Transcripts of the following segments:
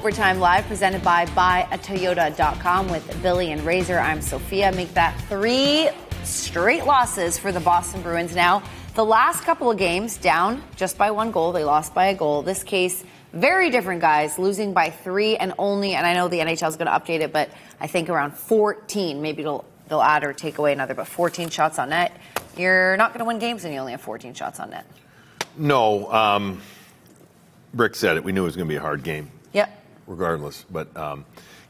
Overtime Live, presented by buyatoyota.com with Billy and Razor. I'm Sophia. Make that 3 straight losses for the Boston Bruins now. The last couple of games, down just by 1 goal. They lost by a goal. This case, very different, guys, losing by 3 and only, and I know the NHL is going to update it, but I think around 14. Maybe they'll add or take away another, but 14 shots on net. You're not going to win games when you only have 14 shots on net. No. Brick said it. We knew it was going to be a hard game. Yep. Regardless. But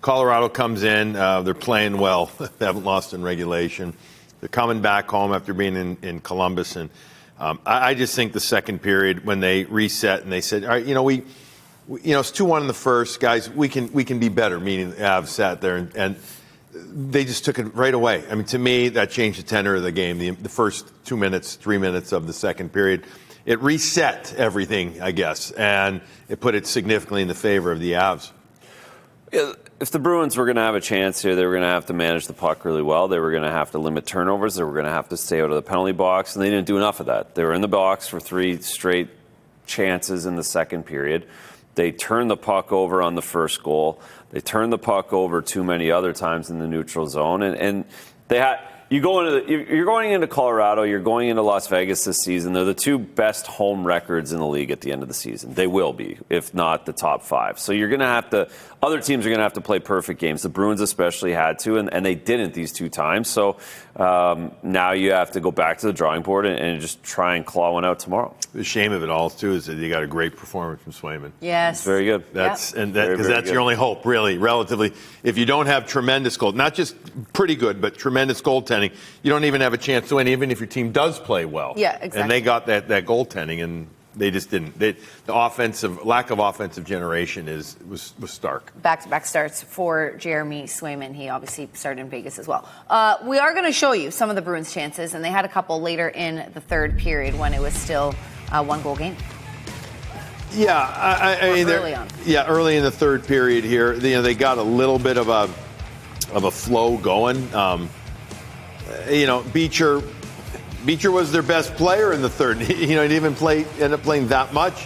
Colorado comes in. They're playing well. They haven't lost in regulation. They're coming back home after being in Columbus. And I just think the second period, when they reset and they said, all right, we it's 2-1 in the first, guys. We can be better. Meaning the Avs sat there and they just took it right away. I mean, to me, that changed the tenor of the game. The first 2 minutes, 3 minutes of the second period, it reset everything, I guess, and it put it significantly in the favor of the Avs. If the Bruins were going to have a chance here, they were going to have to manage the puck really well. They were going to have to limit turnovers. They were going to have to stay out of the penalty box, and they didn't do enough of that. They were in the box for 3 straight chances in the second period. They turned the puck over on the first goal. They turned the puck over too many other times in the neutral zone, and they had. You're going into Colorado, you're going into Las Vegas this season. They're the 2 best home records in the league at the end of the season. They will be, if not the top 5. So you're going to have to, other teams are going to have to play perfect games. The Bruins especially had to, and they didn't these 2 times. So now you have to go back to the drawing board and just try and claw one out tomorrow. The shame of it all, too, is that you got a great performance from Swayman. Yes. It's very good. Because that's your only hope, really, relatively. If you don't have tremendous goal, not just pretty good, but tremendous goaltending, you don't even have a chance to win, even if your team does play well. Yeah, exactly. And they got that goaltending, and they just didn't. The lack of offensive generation was stark. Back-to-back starts for Jeremy Swayman. He obviously started in Vegas as well. We are going to show you some of the Bruins' chances, and they had a couple later in the third period when it was still a 1-goal game. Yeah, I mean, early on. Yeah, early in the third period here, they got a little bit of a flow going. Beecher was their best player in the third. He didn't end up playing that much,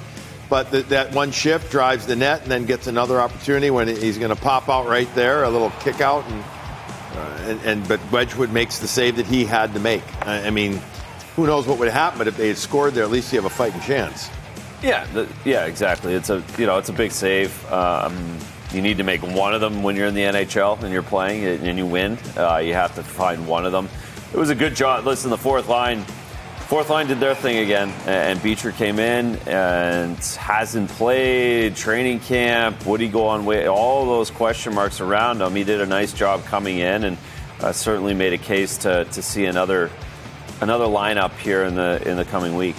but that one shift drives the net and then gets another opportunity when he's going to pop out right there, a little kick out, but Wedgwood makes the save that he had to make. I mean, who knows what would happen, but if they had scored there, at least you have a fighting chance. Yeah, exactly. It's a big save. You need to make one of them when you're in the NHL and you're playing and you win. You have to find one of them. It was a good job. Listen, the fourth line did their thing again, and Beecher came in and hasn't played training camp. Would he go on? All those question marks around him. He did a nice job coming in, and certainly made a case to see another lineup here in the coming week.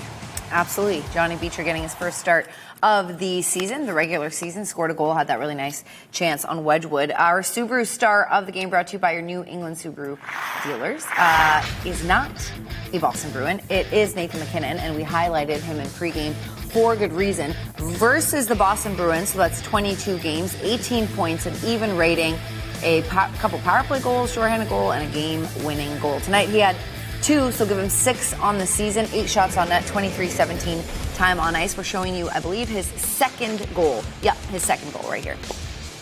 Absolutely. Johnny Beecher getting his first start of the season, the regular season, scored a goal, had that really nice chance on Wedgwood. Our Subaru star of the game, brought to you by your New England Subaru dealers, is not the Boston Bruin. It is Nathan MacKinnon, and we highlighted him in pregame for good reason. Versus the Boston Bruins, so that's 22 games, 18 points, an even rating, a couple power play goals, shorthanded goal, and a game-winning goal. Tonight he had 2, so give him 6 on the season, 8 shots on net, 23-17 time on ice. We're showing you, I believe, his second goal. Yeah, his second goal right here.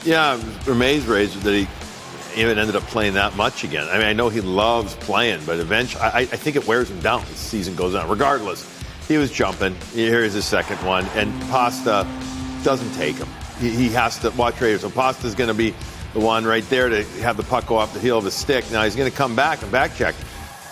Yeah, I'm amazed, Razor, that he even ended up playing that much again. I mean, I know he loves playing, but eventually, I think it wears him down as the season goes on. Regardless, he was jumping. Here's his second one, and Pasta doesn't take him. He has to watch Razor. So Pasta's going to be the one right there to have the puck go off the heel of his stick. Now he's going to come back and back check.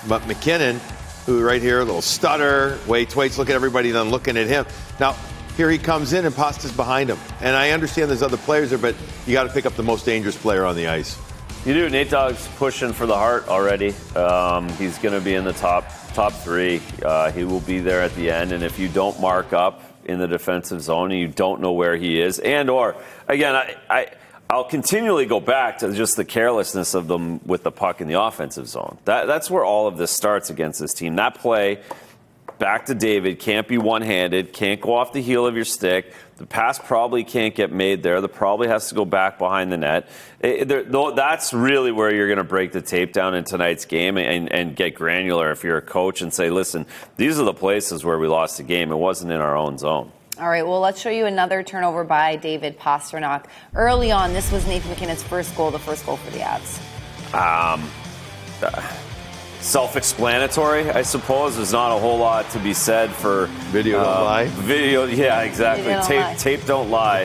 But MacKinnon, who right here, a little stutter, waits, look at everybody, then looking at him. Now, here he comes in, and Pasta's behind him. And I understand there's other players there, but you got to pick up the most dangerous player on the ice. You do. Nate Dogg's pushing for the Hart already. He's going to be in the top 3. He will be there at the end. And if you don't mark up in the defensive zone and you don't know where he is, again, I'll continually go back to just the carelessness of them with the puck in the offensive zone. That's where all of this starts against this team. That play, back to David, can't be one-handed, can't go off the heel of your stick. The pass probably can't get made there. The probably has to go back behind the net. That's really where you're going to break the tape down in tonight's game and get granular if you're a coach and say, listen, these are the places where we lost the game. It wasn't in our own zone. All right, well, let's show you another turnover by David Pastrnak. Early on, this was Nathan MacKinnon's first goal, the first goal for the Avs. Self-explanatory, I suppose. There's not a whole lot to be said for Video don't lie. Video, yeah, exactly. Tape Tape don't lie.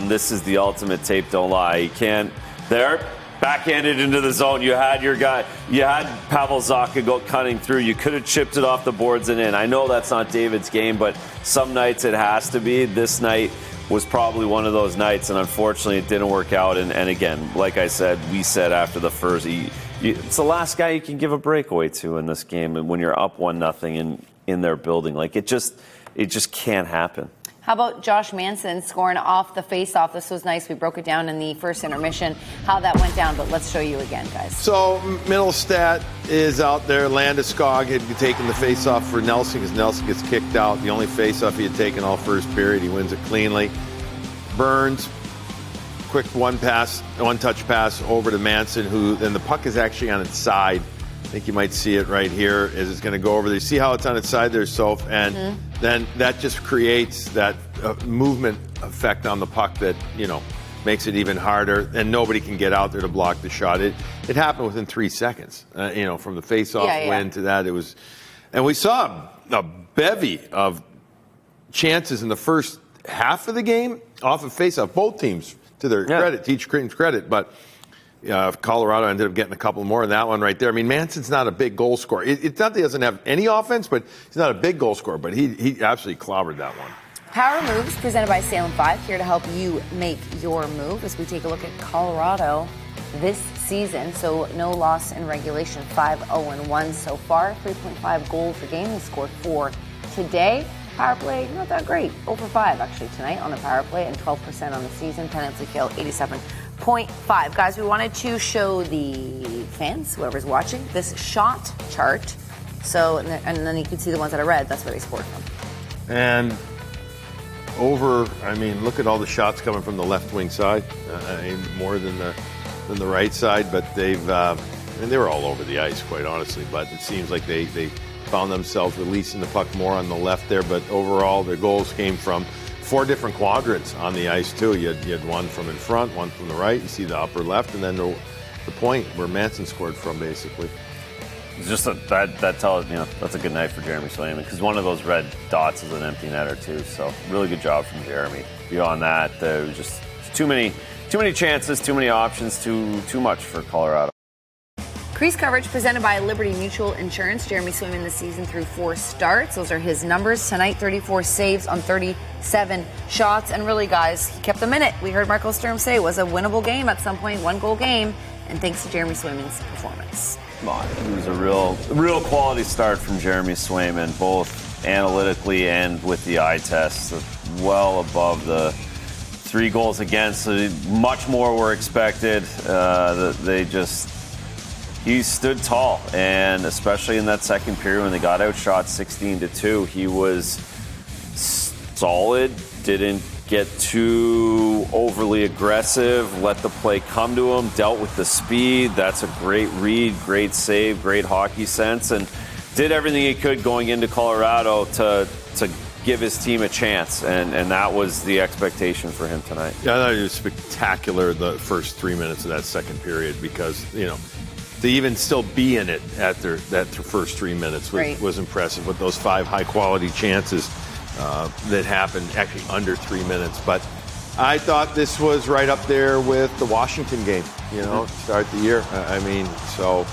This is the ultimate tape don't lie. You can't. There, backhanded into the zone. You had your guy. You had Pavel Zacha go cutting through. You could have chipped it off the boards and in. I know that's not David's game, but some nights it has to be. This night was probably one of those nights, and unfortunately it didn't work out. And again, like I said, we said after the first, it's the last guy you can give a breakaway to in this game, and when you're up 1-0 in their building, like it just can't happen. How about Josh Manson scoring off the faceoff? This was nice. We broke it down in the first intermission, how that went down, but let's show you again, guys. So, Middlestat is out there. Landeskog had taken the faceoff for Nelson because Nelson gets kicked out. The only faceoff he had taken all first period. He wins it cleanly. Burns, quick one-touch pass over to Manson, who then the puck is actually on its side. I think you might see it right here as it's going to go over there. You see how it's on its side there, Soph? And then that just creates that movement effect on the puck that, makes it even harder. And nobody can get out there to block the shot. It happened within 3 seconds, from the face-off win to that. It was, and we saw a bevy of chances in the first half of the game off of face-off. Both teams, to their credit, to each team's credit, but Colorado ended up getting a couple more in that one right there. I mean, Manson's not a big goal scorer. It's not that he doesn't have any offense, but he's not a big goal scorer, but he absolutely clobbered that one. Power Moves presented by Salem 5, here to help you make your move as we take a look at Colorado this season. So no loss in regulation, 5-0-1 so far, 3.5 goals a game. They scored 4 today. Power play, not that great. 0-5 actually tonight on the power play and 12% on the season. Penalty kill, 87.5. Guys, we wanted to show the fans, whoever's watching, this shot chart. So, and then you can see the ones that are red. That's where they scored from. And look at all the shots coming from the left wing side. More than the right side, but they were all over the ice, quite honestly. But it seems like they found themselves releasing the puck more on the left there. But overall, their goals came from 4 different quadrants on the ice too. You had one from in front, one from the right. You see the upper left, and then the point where Manson scored from, basically. It's just that tells that's a good night for Jeremy Swayman, because one of those red dots is an empty netter too. So really good job from Jeremy. Beyond that, there was just too many chances, too many options, too much for Colorado. Crease coverage presented by Liberty Mutual Insurance. Jeremy Swayman this season through 4 starts. Those are his numbers. Tonight, 34 saves on 37 shots. And really, guys, he kept them in it. We heard Marco Sturm say it was a winnable game at some point, 1-goal game. And thanks to Jeremy Swayman's performance. Come on. It was a real quality start from Jeremy Swayman, both analytically and with the eye test. Well above the 3 goals against. So much more were expected. He stood tall, and especially in that second period when they got outshot 16-2, he was solid, didn't get too overly aggressive, let the play come to him, dealt with the speed. That's a great read, great save, great hockey sense, and did everything he could going into Colorado to give his team a chance, and that was the expectation for him tonight. Yeah, I thought it was spectacular the first 3 minutes of that second period, because, to even still be in it at their first 3 minutes was impressive, with those 5 high-quality chances that happened actually under 3 minutes. But I thought this was right up there with the Washington game, start the year. So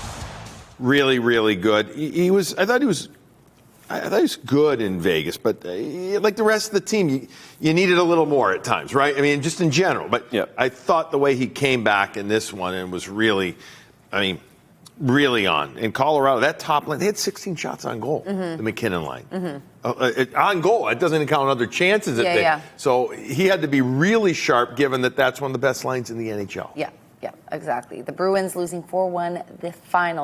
really, really good. I thought he was good in Vegas, but like the rest of the team, you needed a little more at times, right? Just in general. But I thought the way he came back in this one and was really on. In Colorado, that top line, they had 16 shots on goal, the MacKinnon line. On goal. It doesn't count other chances. So he had to be really sharp, given that that's one of the best lines in the NHL. Yeah, exactly. The Bruins losing 4-1 the final.